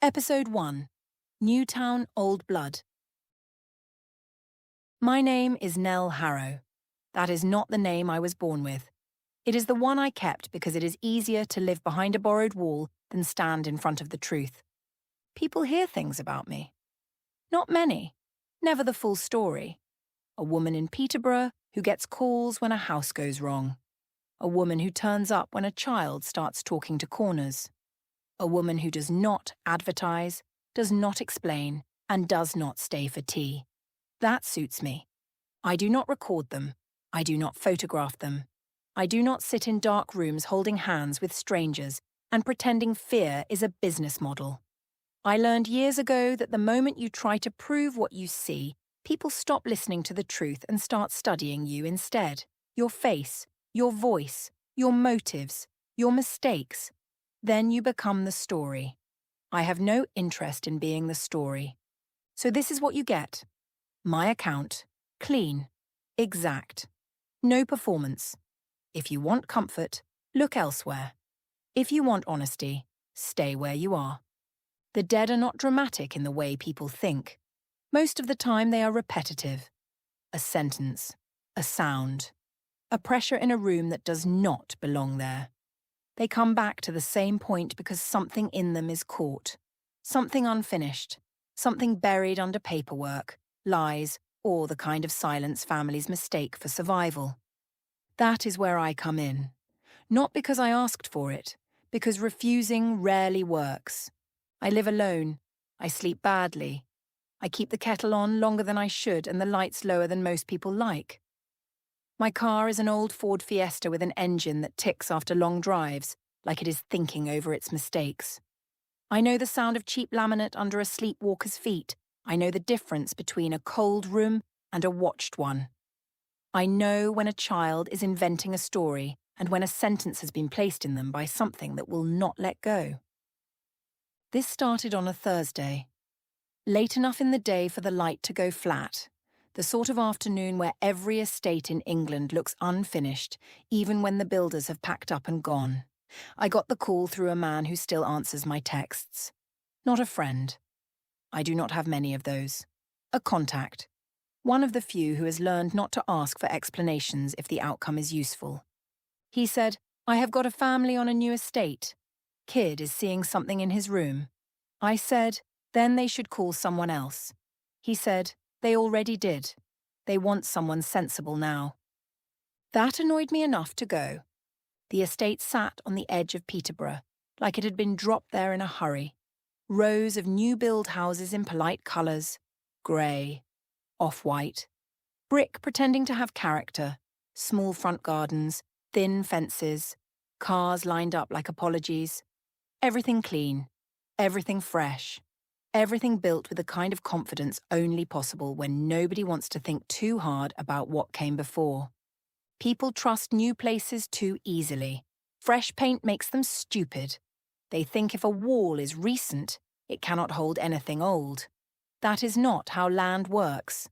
Episode 1. Newtown Old Blood. My name is Nell Harrow. That is not the name I was born with. It is the one I kept because it is easier to live behind a borrowed wall than stand in front of the truth. People hear things about me. Not many. Never the full story. A woman in Peterborough who gets calls when a house goes wrong. A woman who turns up when a child starts talking to corners. A woman who does not advertise, does not explain, and does not stay for tea. That suits me. I do not record them. I do not photograph them. I do not sit in dark rooms holding hands with strangers and pretending fear is a business model. I learned years ago that the moment you try to prove what you see, people stop listening to the truth and start studying you instead. Your face, your voice, your motives, your mistakes. Then you become the story. I have no interest in being the story. So this is what you get. My account. Clean. Exact. No performance. If you want comfort, look elsewhere. If you want honesty, stay where you are. The dead are not dramatic in the way people think. Most of the time they are repetitive. A sentence. A sound. A pressure in a room that does not belong there. They come back to the same point because something in them is caught. Something unfinished. Something buried under paperwork, lies, or the kind of silence families mistake for survival. That is where I come in. Not because I asked for it, because refusing rarely works. I live alone. I sleep badly. I keep the kettle on longer than I should and the lights lower than most people like. My car is an old Ford Fiesta with an engine that ticks after long drives, like it is thinking over its mistakes. I know the sound of cheap laminate under a sleepwalker's feet. I know the difference between a cold room and a watched one. I know when a child is inventing a story and when a sentence has been placed in them by something that will not let go. This started on a Thursday. Late enough in the day for the light to go flat. The sort of afternoon where every estate in England looks unfinished, even when the builders have packed up and gone. I got the call through a man who still answers my texts. Not a friend. I do not have many of those. A contact. One of the few who has learned not to ask for explanations if the outcome is useful. He said, "I have got a family on a new estate. Kid is seeing something in his room." I said, "Then they should call someone else." He said, "They already did. They want someone sensible now." That annoyed me enough to go. The estate sat on the edge of Peterborough, like it had been dropped there in a hurry. Rows of new-build houses in polite colours, grey, off-white, brick pretending to have character, small front gardens, thin fences, cars lined up like apologies. Everything clean, everything fresh. Everything built with the kind of confidence only possible when nobody wants to think too hard about what came before. People trust new places too easily. Fresh paint makes them stupid. They think if a wall is recent, it cannot hold anything old. That is not how land works.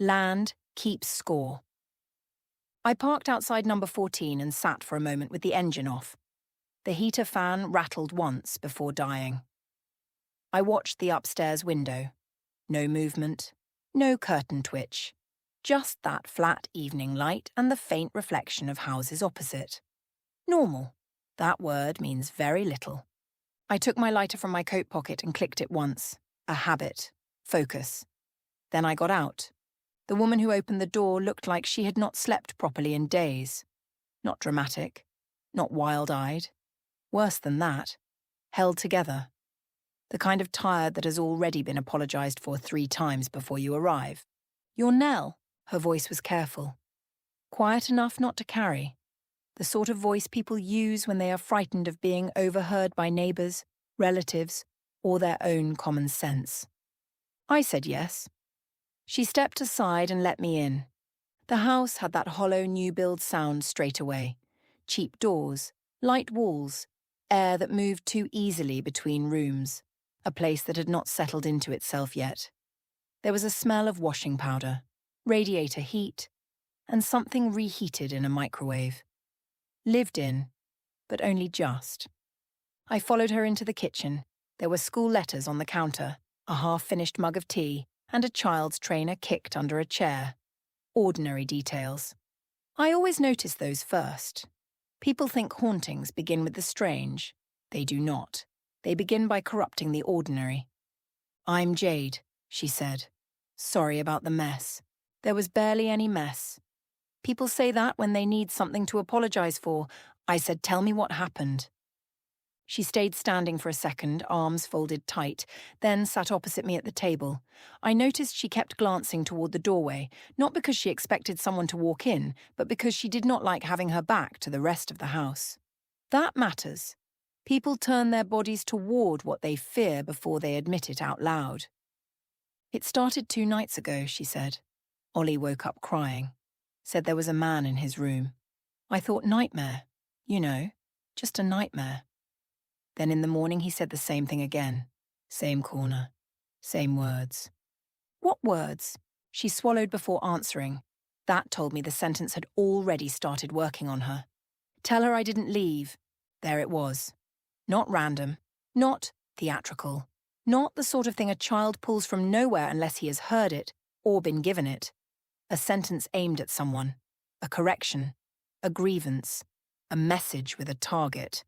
Land keeps score. I parked outside number 14 and sat for a moment with the engine off. The heater fan rattled once before dying. I watched the upstairs window. No movement, no curtain twitch. Just that flat evening light and the faint reflection of houses opposite. Normal. That word means very little. I took my lighter from my coat pocket and clicked it once. A habit. Focus. Then I got out. The woman who opened the door looked like she had not slept properly in days. Not dramatic. Not wild-eyed. Worse than that. Held together. The kind of tired that has already been apologised for 3 times before you arrive. "You're Nell," her voice was careful. Quiet enough not to carry. The sort of voice people use when they are frightened of being overheard by neighbours, relatives, or their own common sense. I said yes. She stepped aside and let me in. The house had that hollow new-build sound straight away. Cheap doors, light walls, air that moved too easily between rooms. A place that had not settled into itself yet. There was a smell of washing powder, radiator heat, and something reheated in a microwave. Lived in, but only just. I followed her into the kitchen, There were school letters on the counter, a half-finished mug of tea, and a child's trainer kicked under a chair. Ordinary details. I always notice those first. People think hauntings begin with the strange. They do not. They begin by corrupting the ordinary. "I'm Jade," she said. "Sorry about the mess." There was barely any mess. People say that when they need something to apologize for. I said, "Tell me what happened." She stayed standing for a second, arms folded tight, then sat opposite me at the table. I noticed she kept glancing toward the doorway, not because she expected someone to walk in, but because she did not like having her back to the rest of the house. That matters. People turn their bodies toward what they fear before they admit it out loud. "It started 2 nights ago," she said. Ollie woke up crying. Said there was a man in his room. I thought nightmare. You know, just a nightmare. Then in the morning he said the same thing again. Same corner. Same words. What words? She swallowed before answering. That told me the sentence had already started working on her. Tell her I didn't leave. There it was. Not random. Not theatrical. Not the sort of thing a child pulls from nowhere unless he has heard it or been given it. A sentence aimed at someone. A correction. A grievance. A message with a target.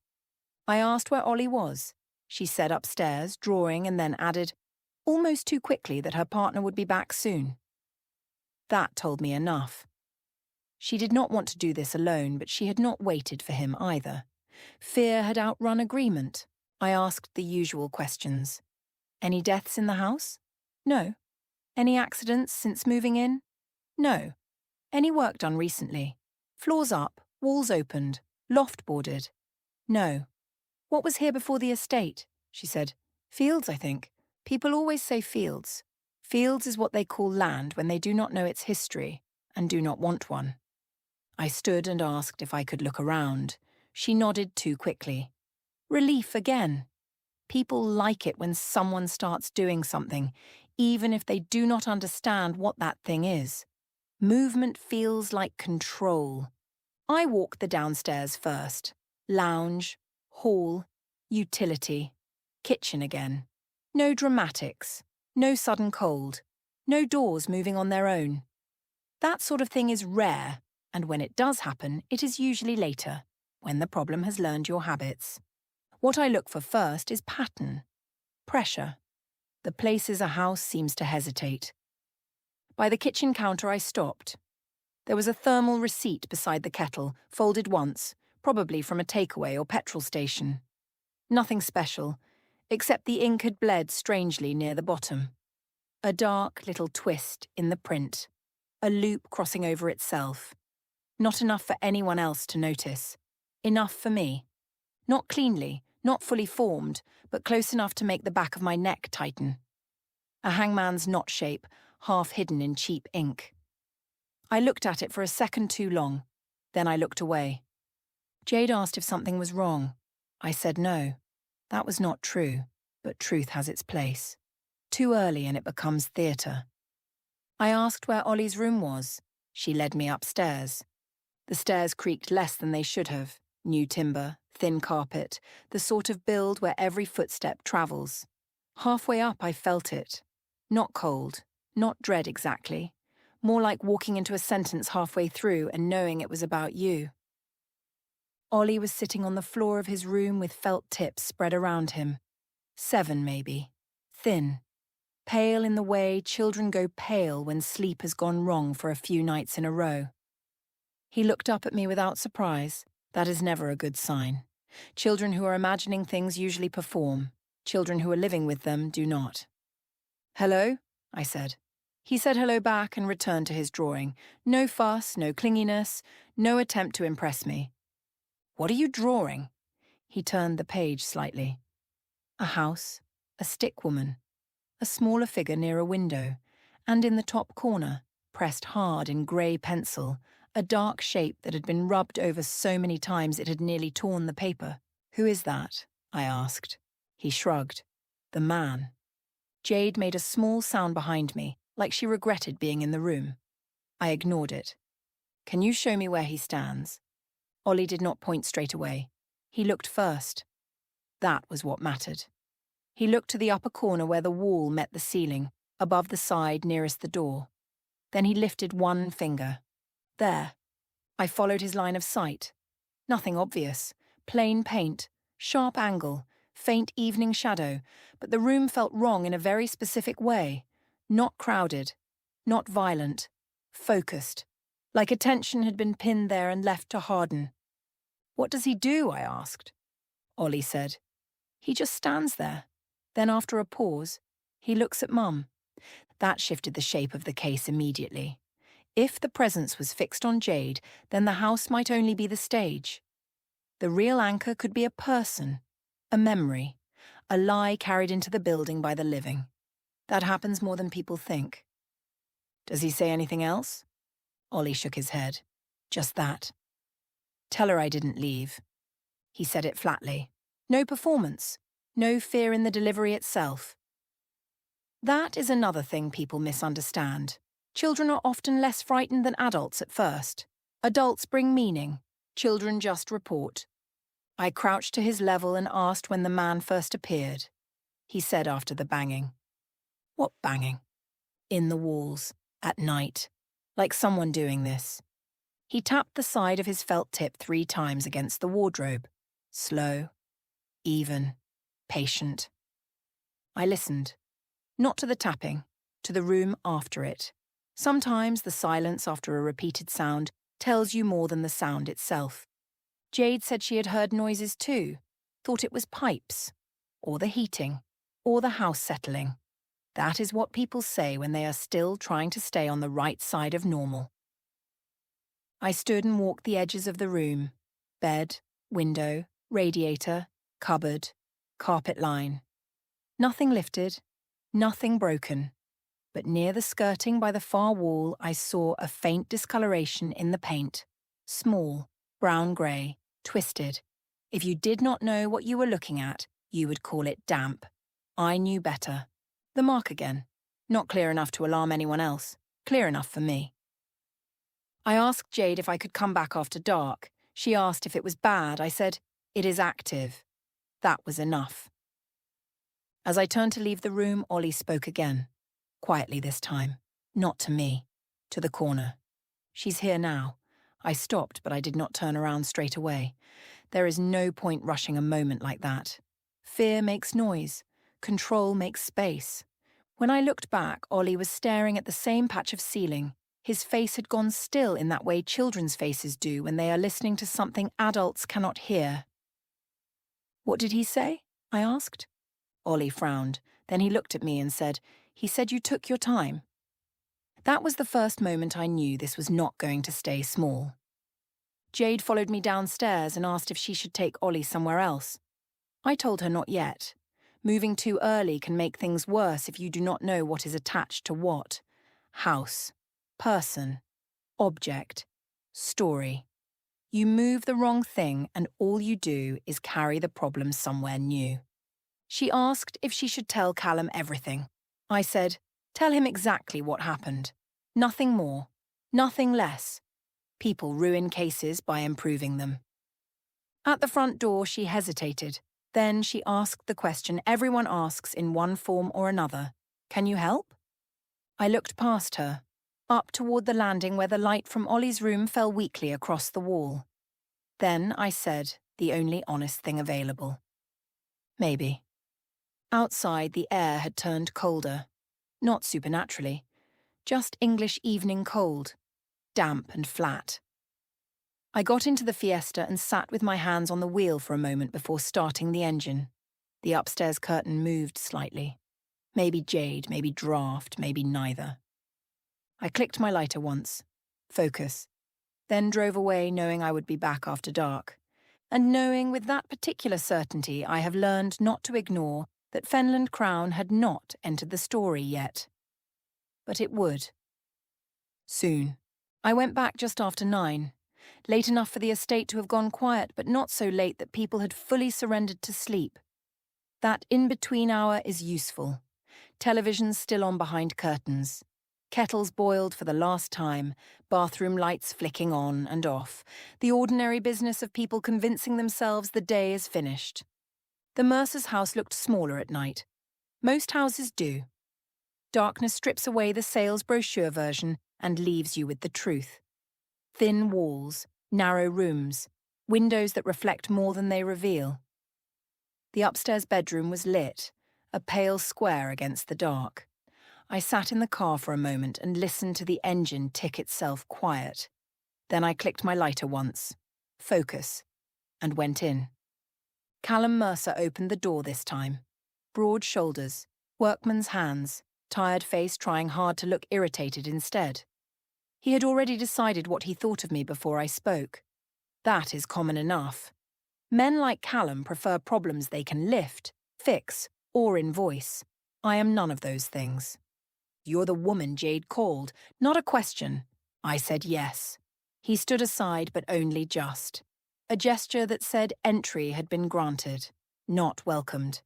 I asked where Ollie was. She said upstairs, drawing, and then added, almost too quickly, that her partner would be back soon. That told me enough. She did not want to do this alone, but she had not waited for him either. Fear had outrun agreement. I asked the usual questions. Any deaths in the house? No. Any accidents since moving in? No. Any work done recently? Floors up, walls opened, loft boarded? No. What was here before the estate? She said. Fields, I think. People always say fields. Fields is what they call land when they do not know its history and do not want one. I stood and asked if I could look around. She nodded too quickly. Relief again. People like it when someone starts doing something, even if they do not understand what that thing is. Movement feels like control. I walked the downstairs first. Lounge, hall, utility, kitchen again. No dramatics, no sudden cold, no doors moving on their own. That sort of thing is rare, and when it does happen, it is usually later, when the problem has learned your habits. What I look for first is pattern, pressure. The places a house seems to hesitate. By the kitchen counter I stopped. There was a thermal receipt beside the kettle, folded once, probably from a takeaway or petrol station. Nothing special, except the ink had bled strangely near the bottom. A dark little twist in the print, a loop crossing over itself. Not enough for anyone else to notice. Enough for me. Not cleanly, not fully formed, but close enough to make the back of my neck tighten. A hangman's knot shape, half hidden in cheap ink. I looked at it for a second too long. Then I looked away. Jade asked if something was wrong. I said no. That was not true, but truth has its place. Too early and it becomes theatre. I asked where Ollie's room was. She led me upstairs. The stairs creaked less than they should have. New timber, thin carpet, the sort of build where every footstep travels. Halfway up I felt it. Not cold, not dread exactly. More like walking into a sentence halfway through and knowing it was about you. Ollie was sitting on the floor of his room with felt tips spread around him. 7, maybe. Thin. Pale in the way children go pale when sleep has gone wrong for a few nights in a row. He looked up at me without surprise. That is never a good sign. Children who are imagining things usually perform. Children who are living with them do not. "Hello?" I said. He said hello back and returned to his drawing. No fuss, no clinginess, no attempt to impress me. "What are you drawing?" He turned the page slightly. A house, a stick woman, a smaller figure near a window, and in the top corner, pressed hard in grey pencil, a dark shape that had been rubbed over so many times it had nearly torn the paper. "Who is that?" I asked. He shrugged. "The man." Jade made a small sound behind me, like she regretted being in the room. I ignored it. "Can you show me where he stands?" Ollie did not point straight away. He looked first. That was what mattered. He looked to the upper corner where the wall met the ceiling, above the side nearest the door. Then he lifted one finger. There. I followed his line of sight. Nothing obvious. Plain paint, sharp angle, faint evening shadow, but the room felt wrong in a very specific way. Not crowded, not violent, focused, like attention had been pinned there and left to harden. What does he do? I asked. Ollie said. He just stands there. Then after a pause, he looks at Mum. That shifted the shape of the case immediately. If the presence was fixed on Jade, then the house might only be the stage. The real anchor could be a person, a memory, a lie carried into the building by the living. That happens more than people think. Does he say anything else? Ollie shook his head. Just that. Tell her I didn't leave. He said it flatly. No performance. No fear in the delivery itself. That is another thing people misunderstand. Children are often less frightened than adults at first. Adults bring meaning. Children just report. I crouched to his level and asked when the man first appeared. He said after the banging. What banging? In the walls, at night, like someone doing this. He tapped the side of his felt tip 3 times against the wardrobe. Slow, even, patient. I listened. Not to the tapping, to the room after it. Sometimes the silence after a repeated sound tells you more than the sound itself. Jade said she had heard noises too, thought it was pipes, or the heating, or the house settling. That is what people say when they are still trying to stay on the right side of normal. I stood and walked the edges of the room. Bed, window, radiator, cupboard, carpet line. Nothing lifted, nothing broken. But near the skirting by the far wall I saw a faint discoloration in the paint. Small, brown-grey, twisted. If you did not know what you were looking at, you would call it damp. I knew better. The mark again. Not clear enough to alarm anyone else. Clear enough for me. I asked Jade if I could come back after dark. She asked if it was bad. I said, it is active. That was enough. As I turned to leave the room, Ollie spoke again. Quietly this time. Not to me. To the corner. She's here now. I stopped, but I did not turn around straight away. There is no point rushing a moment like that. Fear makes noise. Control makes space. When I looked back, Ollie was staring at the same patch of ceiling. His face had gone still in that way children's faces do when they are listening to something adults cannot hear. What did he say? I asked. Ollie frowned. Then he looked at me and said, he said you took your time. That was the first moment I knew this was not going to stay small. Jade followed me downstairs and asked if she should take Ollie somewhere else. I told her not yet. Moving too early can make things worse if you do not know what is attached to what. House, person, object, story. You move the wrong thing and all you do is carry the problem somewhere new. She asked if she should tell Callum everything. I said, tell him exactly what happened. Nothing more, nothing less. People ruin cases by improving them. At the front door, she hesitated. Then she asked the question everyone asks in one form or another. Can you help? I looked past her, up toward the landing where the light from Ollie's room fell weakly across the wall. Then I said the only honest thing available. Maybe. Outside, the air had turned colder. Not supernaturally. Just English evening cold. Damp and flat. I got into the Fiesta and sat with my hands on the wheel for a moment before starting the engine. The upstairs curtain moved slightly. Maybe jade, maybe draft, maybe neither. I clicked my lighter once. Focus. Then drove away knowing I would be back after dark. And knowing with that particular certainty I have learned not to ignore that Fenland Crown had not entered the story yet. But it would. Soon. I went back just after 9. Late enough for the estate to have gone quiet, but not so late that people had fully surrendered to sleep. That in-between hour is useful. Television's still on behind curtains. Kettles boiled for the last time, bathroom lights flicking on and off. The ordinary business of people convincing themselves the day is finished. The Mercer's house looked smaller at night. Most houses do. Darkness strips away the sales brochure version and leaves you with the truth. Thin walls, narrow rooms, windows that reflect more than they reveal. The upstairs bedroom was lit, a pale square against the dark. I sat in the car for a moment and listened to the engine tick itself quiet. Then I clicked my lighter once, focus, and went in. Callum Mercer opened the door this time. Broad shoulders, workman's hands, tired face trying hard to look irritated instead. He had already decided what he thought of me before I spoke. That is common enough. Men like Callum prefer problems they can lift, fix, or invoice. I am none of those things. You're the woman Jade called, not a question. I said yes. He stood aside, but only just. A gesture that said entry had been granted, not welcomed.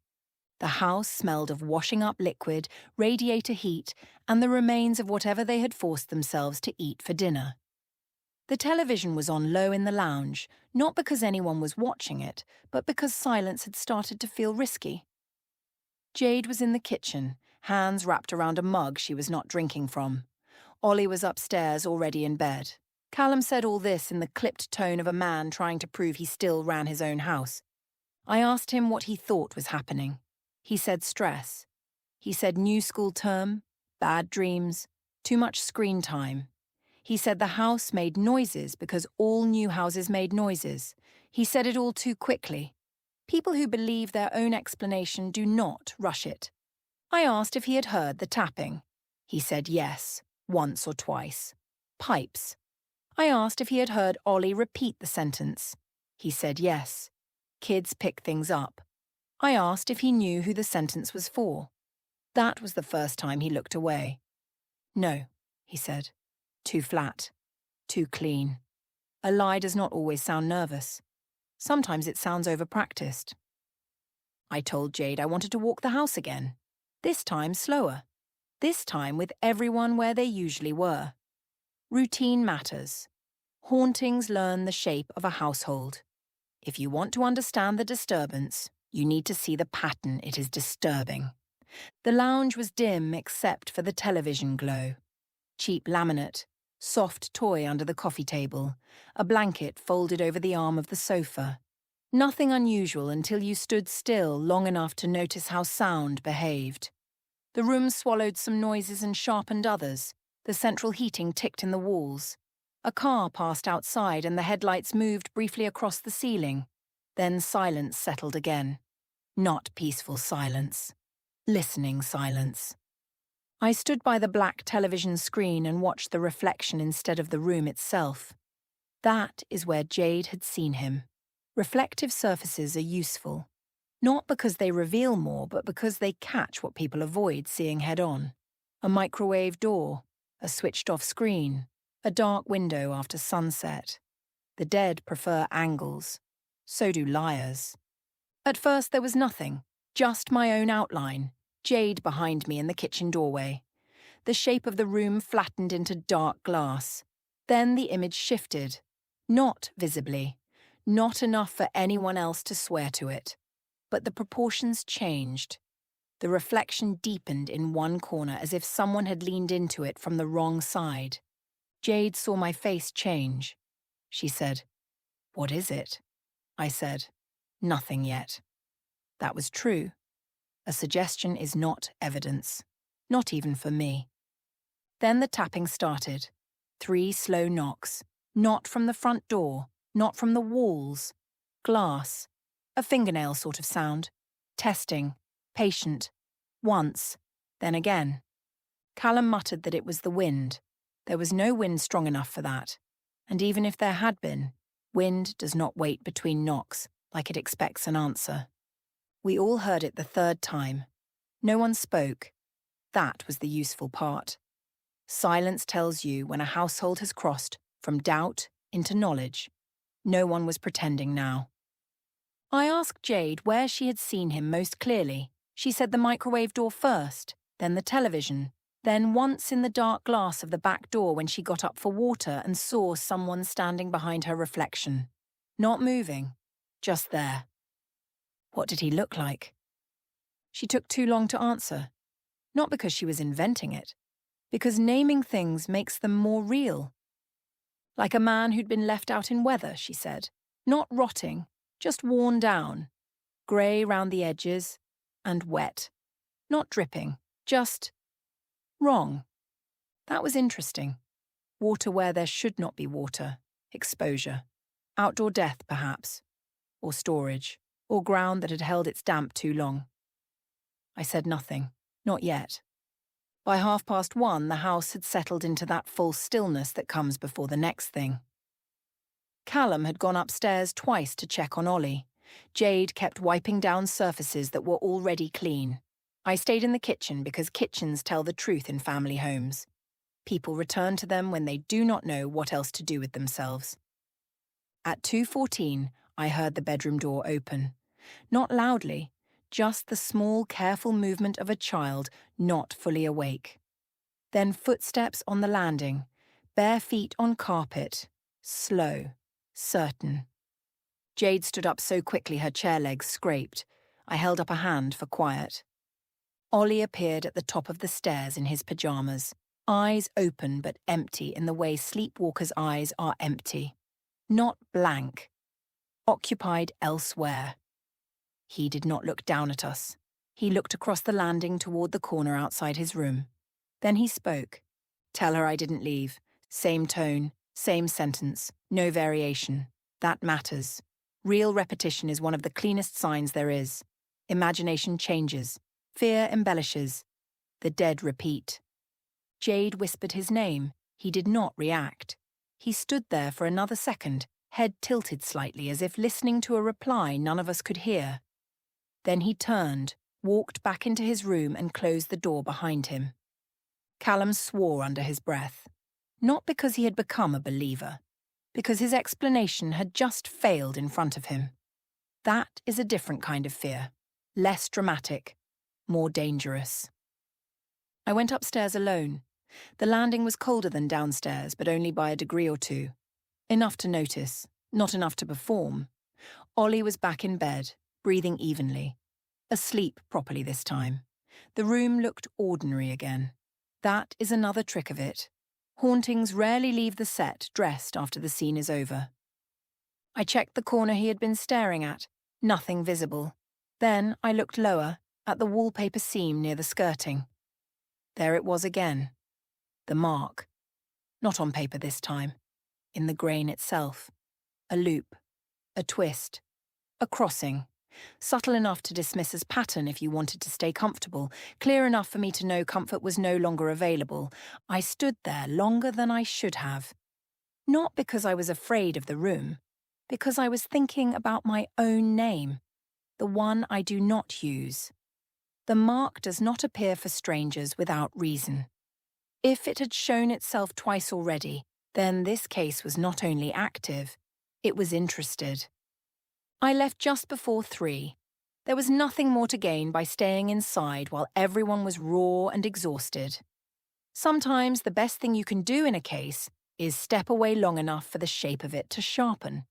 The house smelled of washing up liquid, radiator heat, and the remains of whatever they had forced themselves to eat for dinner. The television was on low in the lounge, not because anyone was watching it, but because silence had started to feel risky. Jade was in the kitchen, hands wrapped around a mug she was not drinking from. Ollie was upstairs, already in bed. Callum said all this in the clipped tone of a man trying to prove he still ran his own house. I asked him what he thought was happening. He said stress. He said new school term, bad dreams, too much screen time. He said the house made noises because all new houses made noises. He said it all too quickly. People who believe their own explanation do not rush it. I asked if he had heard the tapping. He said yes, once or twice. Pipes. I asked if he had heard Ollie repeat the sentence. He said yes. Kids pick things up. I asked if he knew who the sentence was for. That was the first time he looked away. No, he said. Too flat. Too clean. A lie does not always sound nervous. Sometimes it sounds over-practiced. I told Jade I wanted to walk the house again. This time slower. This time with everyone where they usually were. Routine matters. Hauntings learn the shape of a household. If you want to understand the disturbance, you need to see the pattern it is disturbing. The lounge was dim except for the television glow. Cheap laminate, soft toy under the coffee table, a blanket folded over the arm of the sofa. Nothing unusual until you stood still long enough to notice how sound behaved. The room swallowed some noises and sharpened others. The central heating ticked in the walls. A car passed outside and the headlights moved briefly across the ceiling. Then silence settled again. Not peaceful silence. Listening silence. I stood by the black television screen and watched the reflection instead of the room itself. That is where Jade had seen him. Reflective surfaces are useful. Not because they reveal more, but because they catch what people avoid seeing head-on. A microwave door, a switched-off screen, a dark window after sunset. The dead prefer angles. So do liars. At first there was nothing, just my own outline, Jade behind me in the kitchen doorway. The shape of the room flattened into dark glass. Then the image shifted. Not visibly. Not enough for anyone else to swear to it. But the proportions changed. The reflection deepened in one corner as if someone had leaned into it from the wrong side. Jade saw my face change. She said, "What is it?" I said, "Nothing yet." That was true. A suggestion is not evidence. Not even for me. Then the tapping started. 3 slow knocks. Not from the front door. Not from the walls. Glass. A fingernail sort of sound. Testing. Patient. Once. Then again. Callum muttered that it was the wind. There was no wind strong enough for that. And even if there had been, wind does not wait between knocks like it expects an answer. We all heard it the 3rd time. No one spoke. That was the useful part. Silence tells you when a household has crossed from doubt into knowledge. No one was pretending now. I asked Jade where she had seen him most clearly. She said the microwave door first, then the television, then once in the dark glass of the back door when she got up for water and saw someone standing behind her reflection. Not moving, just there. What did he look like? She took too long to answer, not because she was inventing it, because naming things makes them more real. Like a man who'd been left out in weather, she said. Not rotting, just worn down. Grey round the edges, and wet. Not dripping, just wrong. That was interesting. Water where there should not be water. Exposure. Outdoor death, perhaps. Or storage. Or ground that had held its damp too long. I said nothing. Not yet. By 1:30, the house had settled into that false stillness that comes before the next thing. Callum had gone upstairs twice to check on Ollie. Jade kept wiping down surfaces that were already clean. I stayed in the kitchen because kitchens tell the truth in family homes. People return to them when they do not know what else to do with themselves. At 2:14, I heard the bedroom door open. Not loudly, just the small, careful movement of a child not fully awake. Then footsteps on the landing, bare feet on carpet, slow, certain. Jade stood up so quickly her chair legs scraped. I held up a hand for quiet. Ollie appeared at the top of the stairs in his pyjamas, eyes open but empty in the way sleepwalkers' eyes are empty. Not blank. Occupied elsewhere. He did not look down at us. He looked across the landing toward the corner outside his room. Then he spoke. Tell her I didn't leave. Same tone, same sentence, no variation. That matters. Real repetition is one of the cleanest signs there is. Imagination changes. Fear embellishes. The dead repeat. Jade whispered his name. He did not react. He stood there for another second, head tilted slightly as if listening to a reply none of us could hear. Then he turned, walked back into his room and closed the door behind him. Callum swore under his breath. Not because he had become a believer, because his explanation had just failed in front of him. That is a different kind of fear, less dramatic, more dangerous. I went upstairs alone. The landing was colder than downstairs, but only by a degree or two. Enough to notice, not enough to perform. Ollie was back in bed, breathing evenly. Asleep properly this time. The room looked ordinary again. That is another trick of it. Hauntings rarely leave the set dressed after the scene is over. I checked the corner he had been staring at. Nothing visible. Then I looked lower, at the wallpaper seam near the skirting. There it was again. The mark. Not on paper this time. In the grain itself. A loop. A twist. A crossing. Subtle enough to dismiss as pattern if you wanted to stay comfortable, clear enough for me to know comfort was no longer available. I stood there longer than I should have. Not because I was afraid of the room, because I was thinking about my own name, the one I do not use. The mark does not appear for strangers without reason. If it had shown itself twice already, then this case was not only active, it was interested. I left just before 3. There was nothing more to gain by staying inside while everyone was raw and exhausted. Sometimes the best thing you can do in a case is step away long enough for the shape of it to sharpen.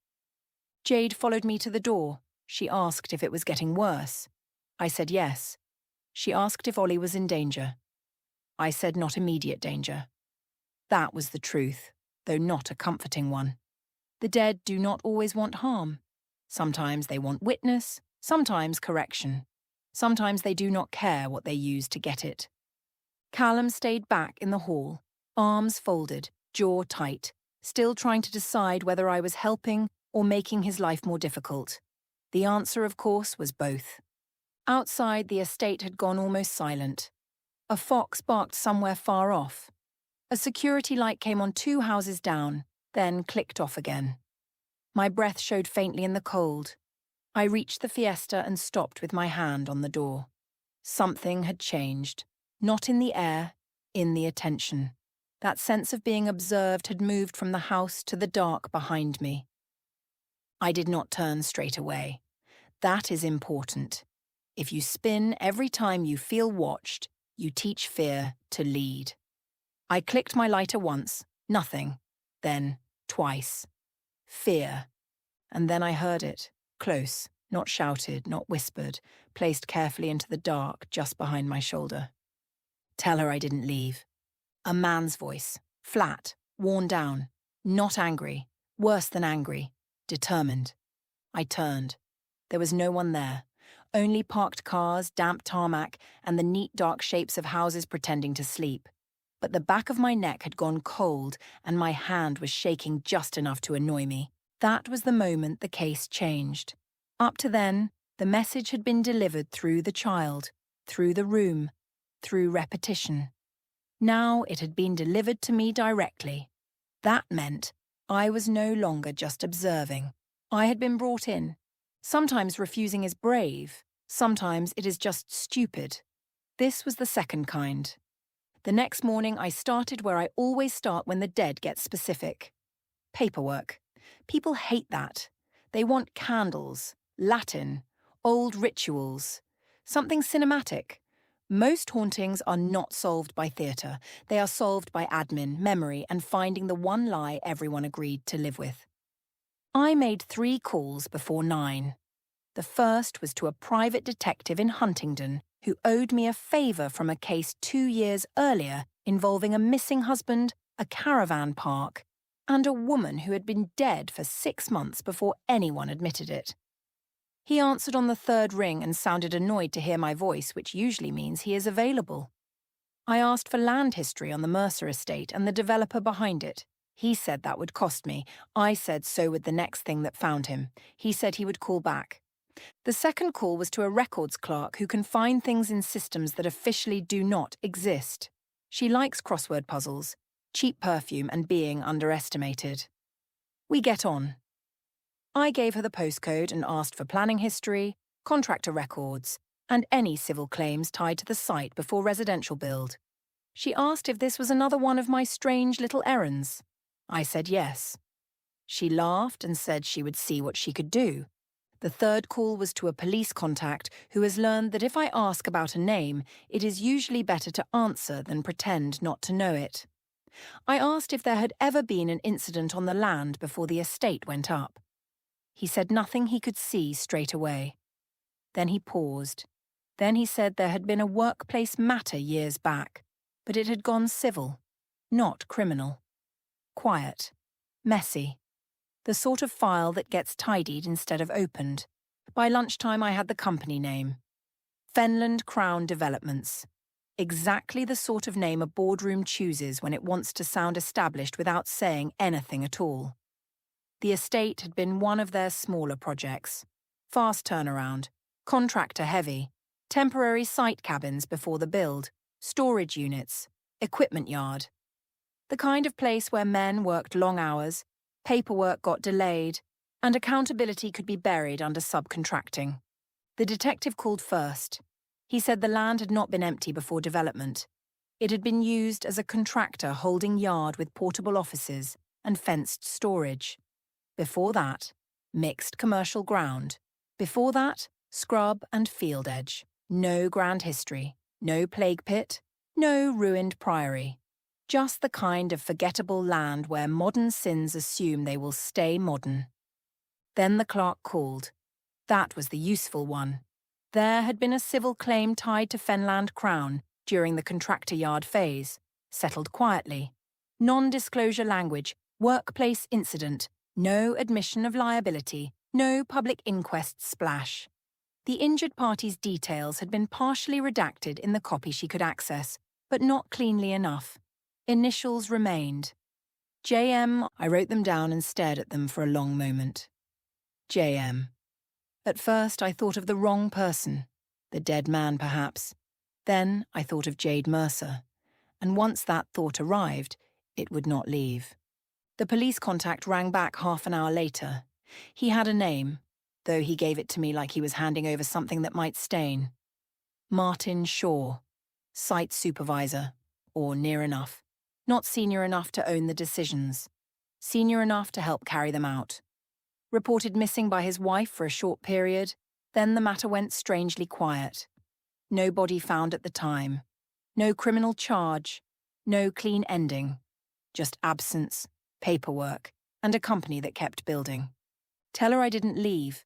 Jade followed me to the door. She asked if it was getting worse. I said yes. She asked if Ollie was in danger. I said not immediate danger. That was the truth, though not a comforting one. The dead do not always want harm. Sometimes they want witness, sometimes correction. Sometimes they do not care what they use to get it. Callum stayed back in the hall, arms folded, jaw tight, still trying to decide whether I was helping or making his life more difficult. The answer, of course, was both. Outside, the estate had gone almost silent. A fox barked somewhere far off. A security light came on 2 houses down, then clicked off again. My breath showed faintly in the cold. I reached the Fiesta and stopped with my hand on the door. Something had changed. Not in the air, in the attention. That sense of being observed had moved from the house to the dark behind me. I did not turn straight away. That is important. If you spin every time you feel watched, you teach fear to lead. I clicked my lighter once, nothing. Then, twice. Fear. And then I heard it, close, Not shouted, not whispered, placed carefully into the dark just behind my shoulder. Tell her I didn't leave. A man's voice, flat, worn down, not angry, worse than angry, determined. I turned. There was no one there. Only parked cars, damp tarmac, and the neat dark shapes of houses pretending to sleep. But the back of my neck had gone cold, and my hand was shaking just enough to annoy me. That was the moment the case changed. Up to then, the message had been delivered through the child, through the room, through repetition. Now it had been delivered to me directly. That meant I was no longer just observing. I had been brought in. Sometimes refusing is brave, sometimes it is just stupid. This was the second kind. The next morning I started where I always start when the dead get specific. Paperwork. People hate that. They want candles, Latin, old rituals, something cinematic. Most hauntings are not solved by theatre. They are solved by admin, memory, and finding the one lie everyone agreed to live with. I made 3 calls before 9. The first was to a private detective in Huntingdon who owed me a favour from a case 2 years earlier involving a missing husband, a caravan park, and a woman who had been dead for 6 months before anyone admitted it. He answered on the 3rd ring and sounded annoyed to hear my voice, which usually means he is available. I asked for land history on the Mercer estate and the developer behind it. He said that would cost me. I said so would the next thing that found him. He said he would call back. The second call was to a records clerk who can find things in systems that officially do not exist. She likes crossword puzzles, cheap perfume, and being underestimated. We get on. I gave her the postcode and asked for planning history, contractor records, and any civil claims tied to the site before residential build. She asked if this was another one of my strange little errands. I said yes. She laughed and said she would see what she could do. The third call was to a police contact who has learned that if I ask about a name, it is usually better to answer than pretend not to know it. I asked if there had ever been an incident on the land before the estate went up. He said nothing he could see straight away. Then he paused. Then he said there had been a workplace matter years back, but it had gone civil, not criminal. Quiet, messy. The sort of file that gets tidied instead of opened. By lunchtime I had the company name. Fenland Crown Developments. Exactly the sort of name a boardroom chooses when it wants to sound established without saying anything at all. The estate had been one of their smaller projects. Fast turnaround, contractor heavy, temporary site cabins before the build, storage units, equipment yard. The kind of place where men worked long hours, paperwork got delayed, and accountability could be buried under subcontracting. The detective called first. He said the land had not been empty before development. It had been used as a contractor holding yard with portable offices and fenced storage. Before that, mixed commercial ground. Before that, scrub and field edge. No grand history, no plague pit, no ruined priory. Just the kind of forgettable land where modern sins assume they will stay modern. Then the clerk called. That was the useful one. There had been a civil claim tied to Fenland Crown during the contractor yard phase, settled quietly. Non-disclosure language, workplace incident, no admission of liability, no public inquest splash. The injured party's details had been partially redacted in the copy she could access, but not cleanly enough. Initials remained. JM, I wrote them down and stared at them for a long moment. JM. At first I thought of the wrong person, the dead man perhaps. Then I thought of Jade Mercer, and once that thought arrived, it would not leave. The police contact rang back half an hour later. He had a name, though he gave it to me like he was handing over something that might stain. Martin Shaw, site supervisor, or near enough. Not senior enough to own the decisions. Senior enough to help carry them out. Reported missing by his wife for a short period, then the matter went strangely quiet. No body found at the time. No criminal charge. No clean ending. Just absence, paperwork, and a company that kept building. Tell her I didn't leave.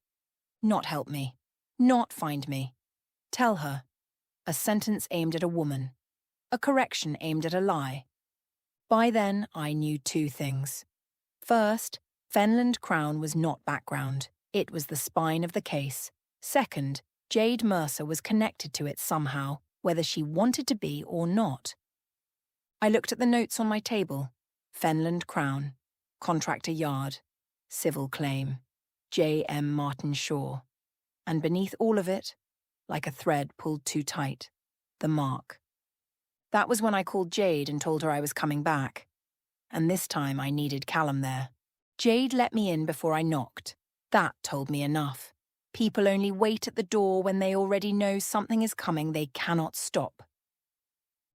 Not help me. Not find me. Tell her. A sentence aimed at a woman. A correction aimed at a lie. By then, I knew two things. First, Fenland Crown was not background. It was the spine of the case. Second, Jade Mercer was connected to it somehow, whether she wanted to be or not. I looked at the notes on my table. Fenland Crown, Contractor Yard, Civil Claim, J.M. Martin Shaw. And beneath all of it, like a thread pulled too tight, the mark. That was when I called Jade and told her I was coming back. And this time I needed Callum there. Jade let me in before I knocked. That told me enough. People only wait at the door when they already know something is coming they cannot stop.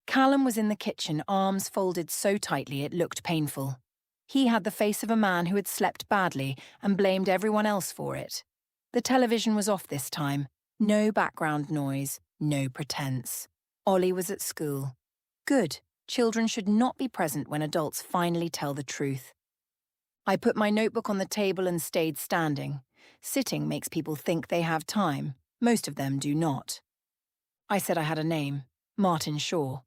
Callum was in the kitchen, arms folded so tightly it looked painful. He had the face of a man who had slept badly and blamed everyone else for it. The television was off this time. No background noise, no pretense. Ollie was at school. Good. Children should not be present when adults finally tell the truth. I put my notebook on the table and stayed standing. Sitting makes people think they have time. Most of them do not. I said I had a name, Martin Shaw.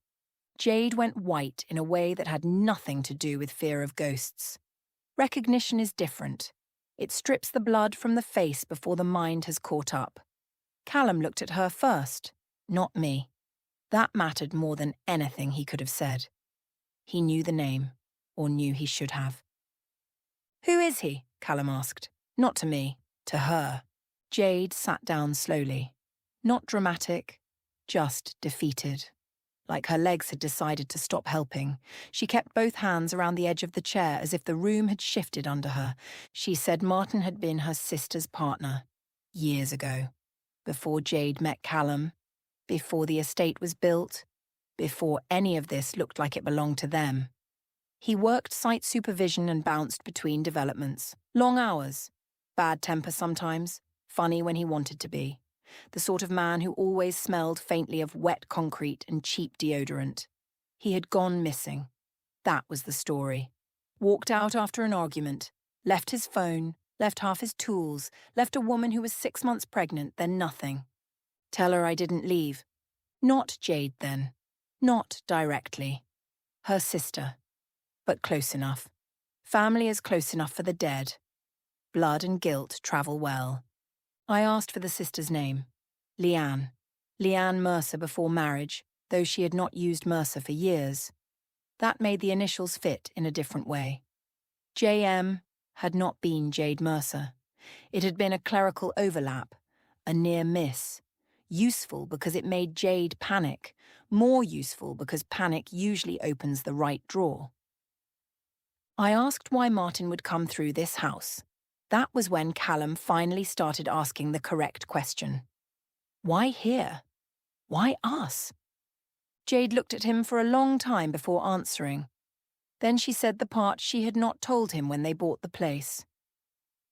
Jade went white in a way that had nothing to do with fear of ghosts. Recognition is different. It strips the blood from the face before the mind has caught up. Callum looked at her first, not me. That mattered more than anything he could have said. He knew the name, or knew he should have. "Who is he?" Callum asked. Not to me, to her. Jade sat down slowly. Not dramatic, just defeated. Like her legs had decided to stop helping. She kept both hands around the edge of the chair as if the room had shifted under her. She said Martin had been her sister's partner, years ago. Before Jade met Callum, before the estate was built, before any of this looked like it belonged to them. He worked site supervision and bounced between developments. Long hours. Bad temper sometimes. Funny when he wanted to be. The sort of man who always smelled faintly of wet concrete and cheap deodorant. He had gone missing. That was the story. Walked out after an argument. Left his phone. Left half his tools. Left a woman who was 6 months pregnant, then nothing. Tell her I didn't leave. Not Jade then. Not directly. Her sister. But close enough. Family is close enough for the dead. Blood and guilt travel well. I asked for the sister's name. Leanne. Leanne Mercer before marriage, though she had not used Mercer for years. That made the initials fit in a different way. J.M. had not been Jade Mercer. It had been a clerical overlap, a near miss. Useful because it made Jade panic. More useful because panic usually opens the right drawer. I asked why Martin would come through this house. That was when Callum finally started asking the correct question. Why here? Why us? Jade looked at him for a long time before answering. Then she said the part she had not told him when they bought the place.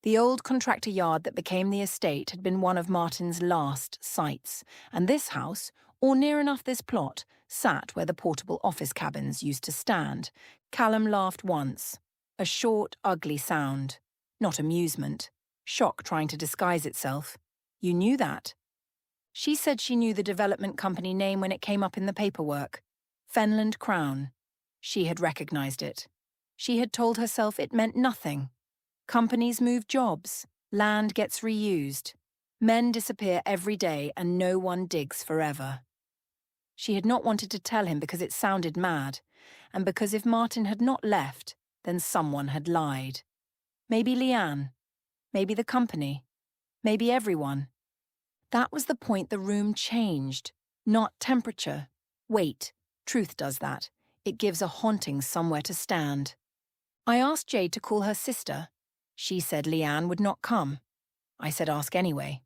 The old contractor yard that became the estate had been one of Martin's last sites, and this house, or near enough this plot, sat where the portable office cabins used to stand. Callum laughed once. A short, ugly sound. Not amusement. Shock trying to disguise itself. You knew that. She said she knew the development company name when it came up in the paperwork. Fenland Crown. She had recognized it. She had told herself it meant nothing. Companies move jobs. Land gets reused. Men disappear every day and no one digs forever. She had not wanted to tell him because it sounded mad, and because if Martin had not left, then someone had lied. Maybe Leanne. Maybe the company. Maybe everyone. That was the point the room changed. Not temperature. Weight. Truth does that. It gives a haunting somewhere to stand. I asked Jade to call her sister. She said Leanne would not come. I said ask anyway.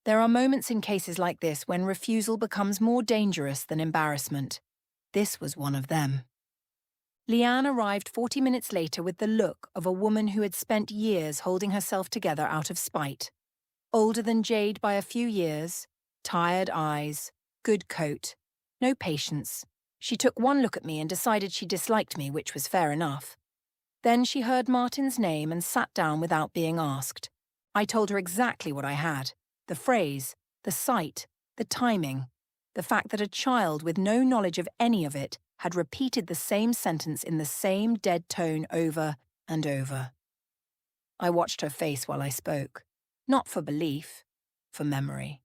There are moments in cases like this when refusal becomes more dangerous than embarrassment. This was one of them. Leanne arrived 40 minutes later with the look of a woman who had spent years holding herself together out of spite. Older than Jade by a few years, tired eyes, good coat, no patience. She took one look at me and decided she disliked me, which was fair enough. Then she heard Martin's name and sat down without being asked. I told her exactly what I had: the phrase, the site, the timing, the fact that a child with no knowledge of any of it had repeated the same sentence in the same dead tone over and over. I watched her face while I spoke, not for belief, for memory.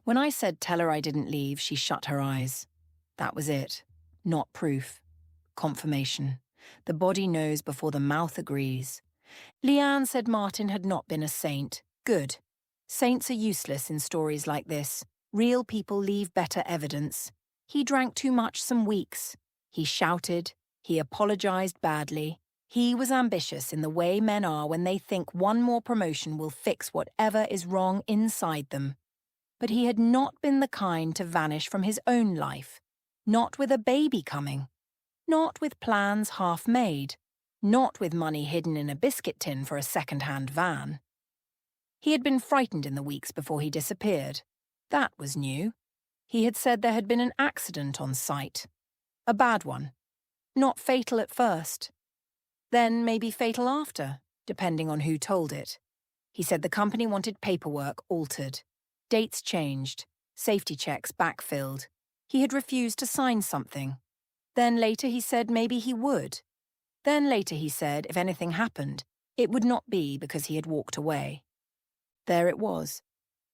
When I said tell her I didn't leave, she shut her eyes. That was it. Not proof. Confirmation. The body knows before the mouth agrees. Leanne said Martin had not been a saint. Good. Saints are useless in stories like this. Real people leave better evidence. He drank too much some weeks. He shouted. He apologized badly. He was ambitious in the way men are when they think one more promotion will fix whatever is wrong inside them. But he had not been the kind to vanish from his own life. Not with a baby coming. Not with plans half made. Not with money hidden in a biscuit tin for a second-hand van. He had been frightened in the weeks before he disappeared. That was new. He had said there had been an accident on site. A bad one. Not fatal at first. Then maybe fatal after, depending on who told it. He said the company wanted paperwork altered. Dates changed. Safety checks backfilled. He had refused to sign something. Then later he said maybe he would. Then later he said if anything happened, it would not be because he had walked away. There it was.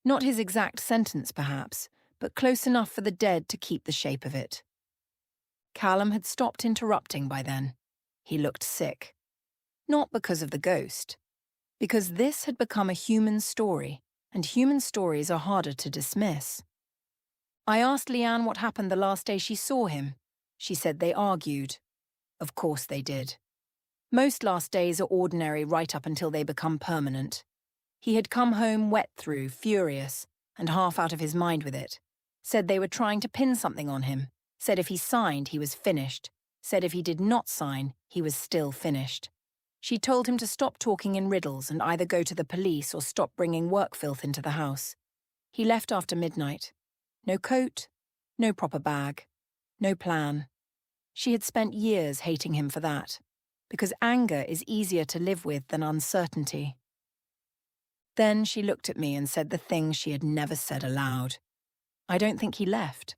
Not his exact sentence, perhaps, but close enough for the dead to keep the shape of it. Callum had stopped interrupting by then. He looked sick. Not because of the ghost. Because this had become a human story, and human stories are harder to dismiss. I asked Leanne what happened the last day she saw him. She said they argued. Of course they did. Most last days are ordinary right up until they become permanent. He had come home wet through, furious, and half out of his mind with it. Said they were trying to pin something on him. Said if he signed, he was finished. Said if he did not sign, he was still finished. She told him to stop talking in riddles and either go to the police or stop bringing work filth into the house. He left after midnight. No coat, no proper bag, no plan. She had spent years hating him for that, because anger is easier to live with than uncertainty. Then she looked at me and said the thing she had never said aloud. I don't think he left.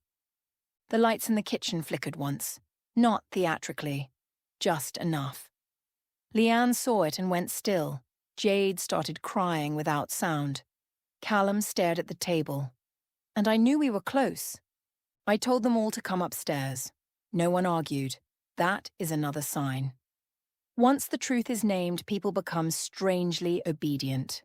The lights in the kitchen flickered once, not theatrically, just enough. Leanne saw it and went still. Jade started crying without sound. Callum stared at the table. And I knew we were close. I told them all to come upstairs. No one argued. That is another sign. Once the truth is named, people become strangely obedient.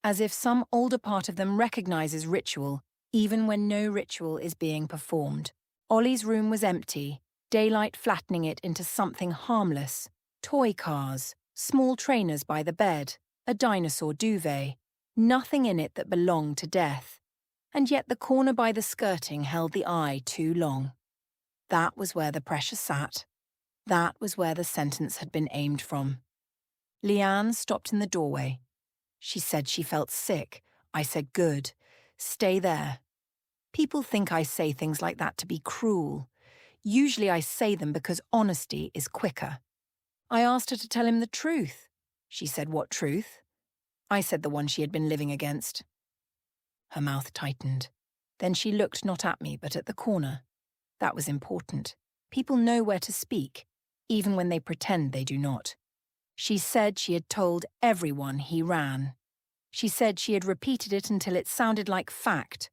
As if some older part of them recognizes ritual, even when no ritual is being performed. Ollie's room was empty, daylight flattening it into something harmless. Toy cars, small trainers by the bed, a dinosaur duvet, nothing in it that belonged to death. And yet the corner by the skirting held the eye too long. That was where the pressure sat. That was where the sentence had been aimed from. Leanne stopped in the doorway. She said she felt sick. I said, good. Stay there. People think I say things like that to be cruel. Usually I say them because honesty is quicker. I asked her to tell him the truth. She said, what truth? I said the one she had been living against. Her mouth tightened. Then she looked not at me, but at the corner. That was important. People know where to speak, even when they pretend they do not. She said she had told everyone he ran. She said she had repeated it until it sounded like fact.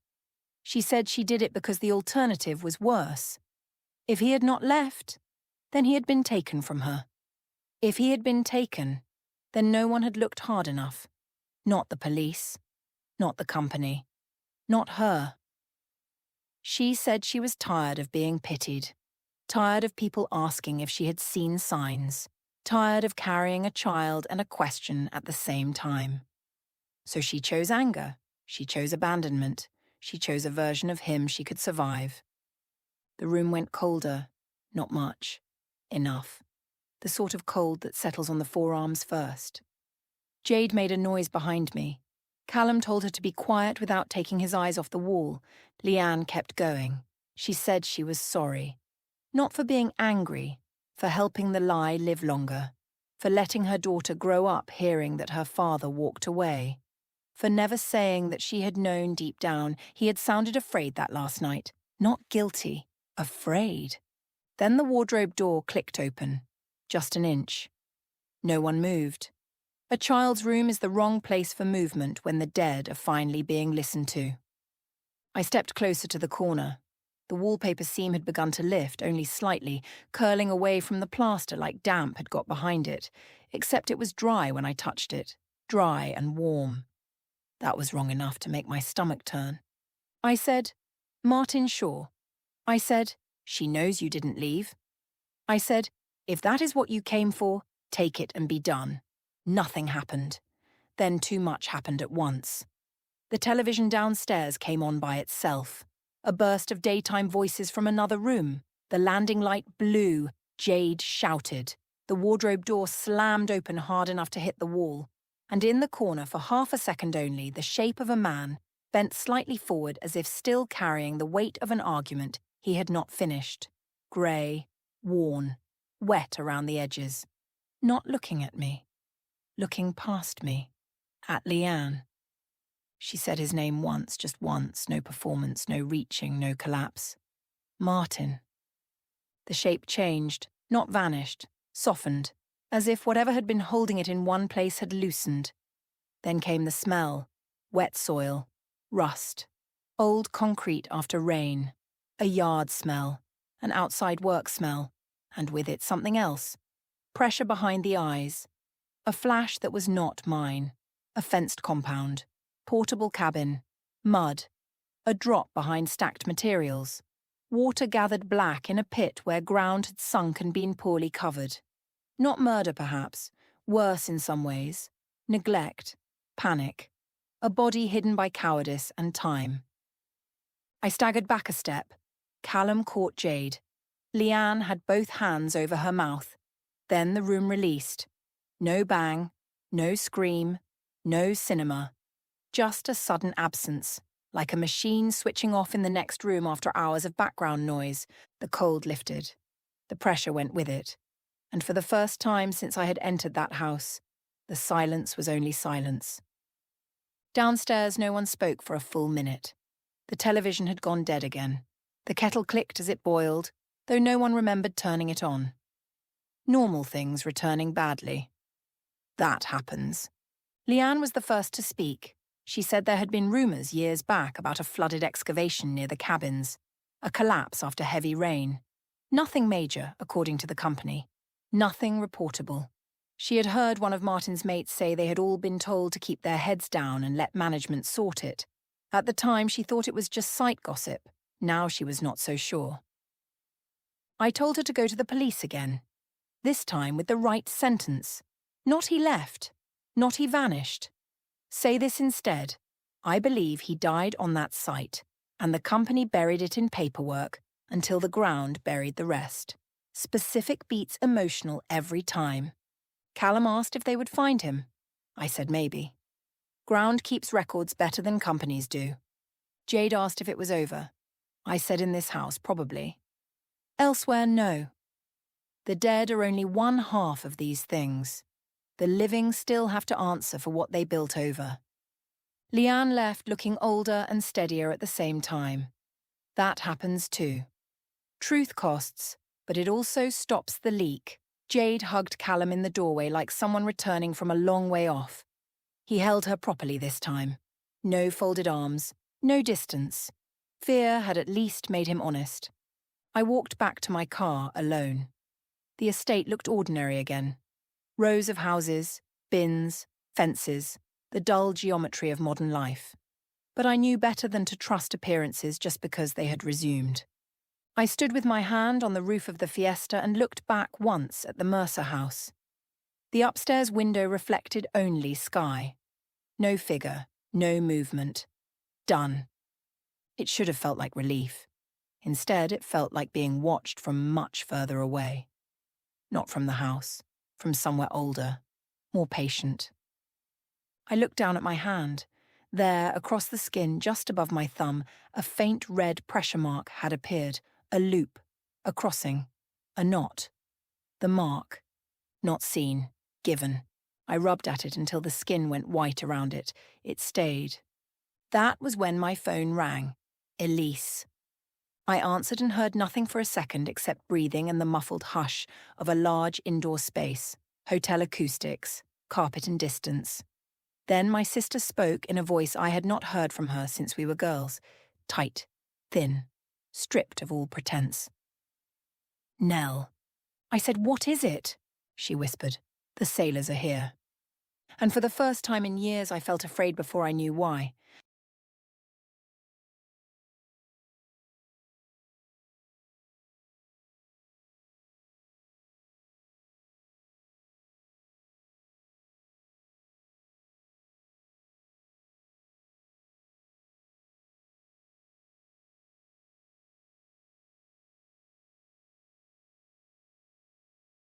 She said she did it because the alternative was worse. If he had not left, then he had been taken from her. If he had been taken, then no one had looked hard enough. Not the police, not the company, not her. She said she was tired of being pitied, tired of people asking if she had seen signs, tired of carrying a child and a question at the same time. So she chose anger, she chose abandonment, she chose a version of him she could survive. The room went colder, not much, enough. The sort of cold that settles on the forearms first. Jade made a noise behind me. Callum told her to be quiet without taking his eyes off the wall. Leanne kept going. She said she was sorry. Not for being angry, for helping the lie live longer. for letting her daughter grow up hearing that her father walked away, for never saying that she had known deep down he had sounded afraid that last night, not guilty, afraid. Then the wardrobe door clicked open, just an inch. No one moved. A child's room is the wrong place for movement when the dead are finally being listened to. I stepped closer to the corner. The wallpaper seam had begun to lift, only slightly, curling away from the plaster like damp had got behind it, except it was dry when I touched it, dry and warm. That was wrong enough to make my stomach turn. I said, "Martin Shaw." I said, "She knows you didn't leave." I said, "If that is what you came for, take it and be done." Nothing happened. Then too much happened at once. The television downstairs came on by itself. A burst of daytime voices from another room. The landing light blew. Jade shouted. The wardrobe door slammed open hard enough to hit the wall. And in the corner, for half a second only, the shape of a man, bent slightly forward as if still carrying the weight of an argument he had not finished. Grey, worn, wet around the edges. Not looking at me. Looking past me. At Leanne. She said his name once, just once, no performance, no reaching, no collapse. Martin. The shape changed, not vanished, softened, as if whatever had been holding it in one place had loosened. Then came the smell, wet soil, rust, old concrete after rain, a yard smell, an outside work smell, and with it something else, pressure behind the eyes, a flash that was not mine, a fenced compound, portable cabin, mud, a drop behind stacked materials, water gathered black in a pit where ground had sunk and been poorly covered. Not murder, perhaps, worse in some ways, neglect, panic, a body hidden by cowardice and time. I staggered back a step. Callum caught Jade. Leanne had both hands over her mouth. Then the room released. No bang, no scream, no cinema. Just a sudden absence, like a machine switching off in the next room after hours of background noise. The cold lifted. The pressure went with it. And for the first time since I had entered that house, the silence was only silence. Downstairs, no one spoke for a full minute. The television had gone dead again. The kettle clicked as it boiled, though no one remembered turning it on. Normal things returning badly. That happens. Leanne was the first to speak. She said there had been rumours years back about a flooded excavation near the cabins, a collapse after heavy rain. Nothing major, according to the company. Nothing reportable. She had heard one of Martin's mates say they had all been told to keep their heads down and let management sort it. At the time, she thought it was just site gossip. Now she was not so sure. I told her to go to the police again. This time with the right sentence. Not he left. Not he vanished. Say this instead. I believe he died on that site, and the company buried it in paperwork until the ground buried the rest. Specific beats emotional every time. Callum asked if they would find him. I said maybe. Ground keeps records better than companies do. Jade asked if it was over. I said in this house, probably. Elsewhere, no. The dead are only one half of these things. The living still have to answer for what they built over. Leanne left looking older and steadier at the same time. That happens too. Truth costs, but it also stops the leak. Jade hugged Callum in the doorway like someone returning from a long way off. He held her properly this time. No folded arms, no distance. Fear had at least made him honest. I walked back to my car alone. The estate looked ordinary again. Rows of houses, bins, fences, the dull geometry of modern life. But I knew better than to trust appearances just because they had resumed. I stood with my hand on the roof of the Fiesta and looked back once at the Mercer house. The upstairs window reflected only sky. No figure, no movement. Done. It should have felt like relief. Instead, it felt like being watched from much further away. Not from the house, from somewhere older, more patient. I looked down at my hand. There, across the skin, just above my thumb, a faint red pressure mark had appeared, a loop, a crossing, a knot. The mark, not seen, Given. I rubbed at it until the skin went white around it. It stayed. That was when my phone rang. Elise. I answered and heard nothing for a second except breathing and the muffled hush of a large indoor space, hotel acoustics, carpet and distance. Then my sister spoke in a voice I had not heard from her since we were girls, tight, thin, stripped of all pretense. Nell. I said, "What is it?" She whispered. "The sailors are here." And for the first time in years I felt afraid before I knew why.